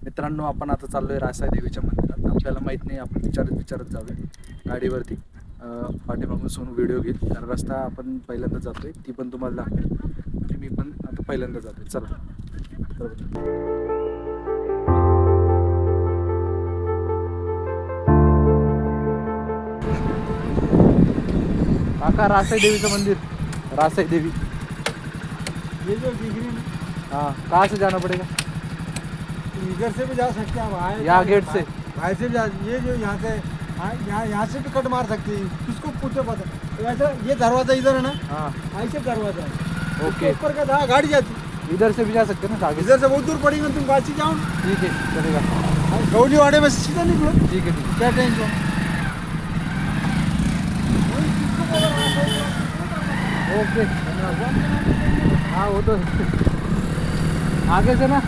मित्रांनो, आपण आता चाललोय रासाई देवीच्या मंदिरात. आपल्याला माहित नाही, आपण विचारत जाऊया गाडीवरती. पाठीमागून सोनू व्हिडिओ घेईल, कारण रस्ता आपण पहिल्यांदा जातोय, ती पण तुम्हाला दाखवेल. आणि मी पण आता पहिल्यांदा जातोय. चला. काका, रासाई देवीचं मंदिर, रासाई देवी. ये जो दिख रही है, हाँ, कहाँ से जाना पड़ेगा? इधर से भी जा सकते हैं आप, आए यहाँ गेट से? बाहर से भी जा, ये जो यहाँ से यहाँ से भी कट मार सकते हैं, किसको पूछो पता। वैसे ये दरवाजा इधर है ना, हाँ, ऐसे दरवाजा है, ओके। ऊपर का था गाड़ी जाती, इधर से भी जा सकते हैं ना आगे? इधर से बहुत दूर पड़ेगा, तुम गाची जाओ, ठीक है, चलेगा। गौलीवाड़े में सीधा निकलो, ठीक है, ठीक है। क्या टेंशन। ओके, धन्यवाद। हाँ, वो तो आगे से ना।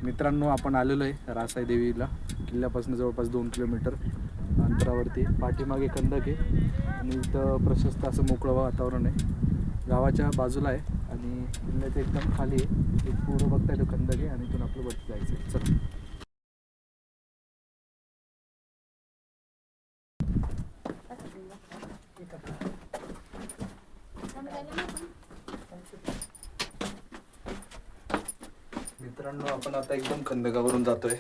मित्रांनो, आपण आलेलो आहे रासाई देवीला. किल्ल्यापासून जवळपास 2 किलोमीटर अंतरावरती. पाठीमागे खंदक आहे आणि इथं प्रशस्त असं मोकळं वातावरण आहे. गावाच्या बाजूला आहे आणि किल्ल्याच्या एकदम खाली आहे. एक पुढं बघताय तो खंदक आहे आणि इथून आपलं वरती जायचं आहे. चला. मित्रांनो, आपण आता एकदम खंदकावरून जातोय.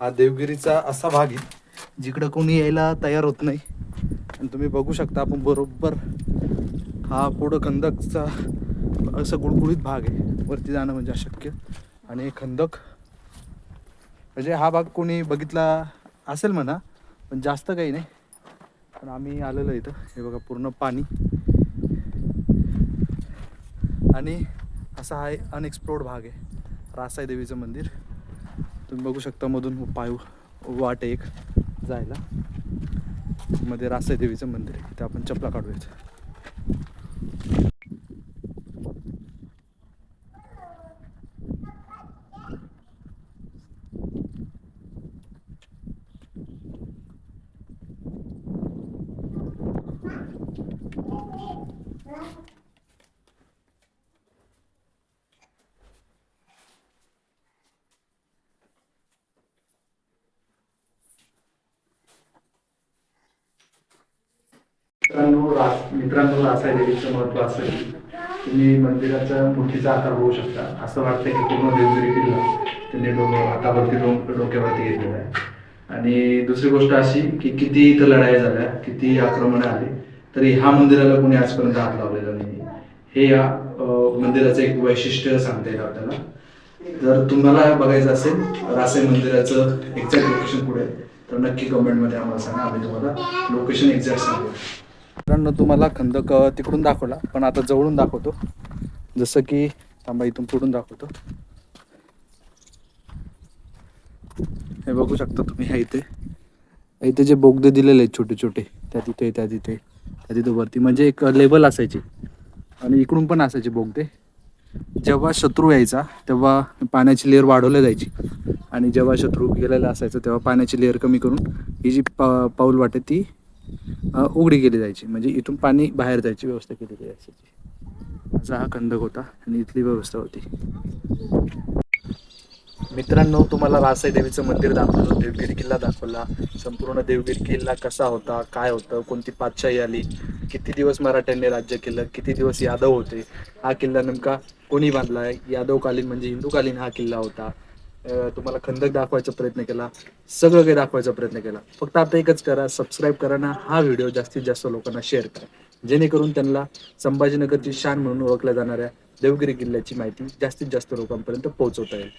हा देवगिरीचा असा भाग आहे जिकडं कोणी यायला तयार होत नाही. आणि तुम्ही बघू शकता, आपण बरोबर हा पुढं खंदकचा असं गुळगुळीत भाग आहे. वरती जाणं म्हणजे अशक्य. आणि हे खंदक म्हणजे हा भाग कोणी बघितला असेल म्हणा, पण जास्त काही नाही. पण आम्ही आलेलो इथं. हे बघा, पूर्ण पाणी आणि असा हा अनएक्सप्लोर्ड भाग आहे रासाई देवीचं मंदिर. तुम्ही बघू शकता, मधून वाट एक जायला. मध्ये रासाई देवीचं मंदिर आहे. इथे आपण चपला काढूयात. मित्रांनो, रासाई देवीचं महत्त्व असं आहे की तुम्ही मंदिराचा मूर्तीचा आकार बघू शकता. असं वाटतं की पूर्ण देवगिरी किल्ला त्यांनी हातावरती डोक्यावरती घेतलेला आहे. आणि दुसरी गोष्ट अशी की किती इथं लढाई झाल्या, किती आक्रमणं आली, तरी ह्या मंदिराला कोणी आजपर्यंत हात लावलेला नाही. हे या मंदिराचं एक वैशिष्ट्य सांगता येईल आपल्याला. जर तुम्हाला बघायचं असेल रासाई मंदिराचं एक्झॅक्ट लोकेशन कुठे आहे, तर नक्की कमेंटमध्ये आम्हाला सांगा. आम्ही तुम्हाला लोकेशन एक्झॅक्ट सांगू. मित्रांनो, तुम्हाला खंदक तिकडून दाखवला, पण आता जवळून दाखवतो. जसं की थांबा, इथून पुढून दाखवतो. हे बघू शकता तुम्ही. इथे जे बोगदे दिलेले आहेत छोटे छोटे, त्या तिथे वरती म्हणजे एक लेबल असायची आणि इकडून पण असायचे बोगदे. जेव्हा शत्रू यायचा तेव्हा पाण्याची लेअर वाढवली जायची आणि जेव्हा शत्रू गेलेला असायचा तेव्हा पाण्याची लेअर कमी करून ही जी पाऊल वाटे ती उघडी केली जायची. म्हणजे इथून पाणी बाहेर जायची व्यवस्था केलेली असायची. असा हा खंदक होता आणि इथली व्यवस्था होती. मित्रांनो, तुम्हाला रासाई देवीचं मंदिर दाखवलं, देवगिरी किल्ला दाखवला. संपूर्ण देवगिरी किल्ला कसा होता, काय होतं, कोणती पातशाही आली, किती दिवस मराठ्यांनी राज्य केलं, किती दिवस यादव होते, हा किल्ला नेमका कोणी बांधला आहे, यादवकालीन म्हणजे हिंदूकालीन हा किल्ला होता. तुम्हाला खंदक दाखवायचा प्रयत्न केला, सगळं काही दाखवायचा प्रयत्न केला. फक्त आता एकच करा, सबस्क्राईब करा ना, हा व्हिडिओ जास्तीत जास्त लोकांना शेअर करा, जेणेकरून त्यांना संभाजीनगरची शान म्हणून ओळखल्या जाणाऱ्या देवगिरी किल्ल्याची माहिती जास्तीत जास्त लोकांपर्यंत पोहोचवता येईल.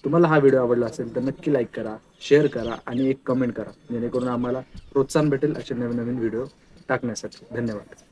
तुम्हाला हा व्हिडिओ आवडला असेल तर नक्की लाईक करा, शेअर करा आणि एक कमेंट करा, जेणेकरून आम्हाला प्रोत्साहन भेटेल असे नवीन नवीन व्हिडिओ टाकण्यासाठी. धन्यवाद.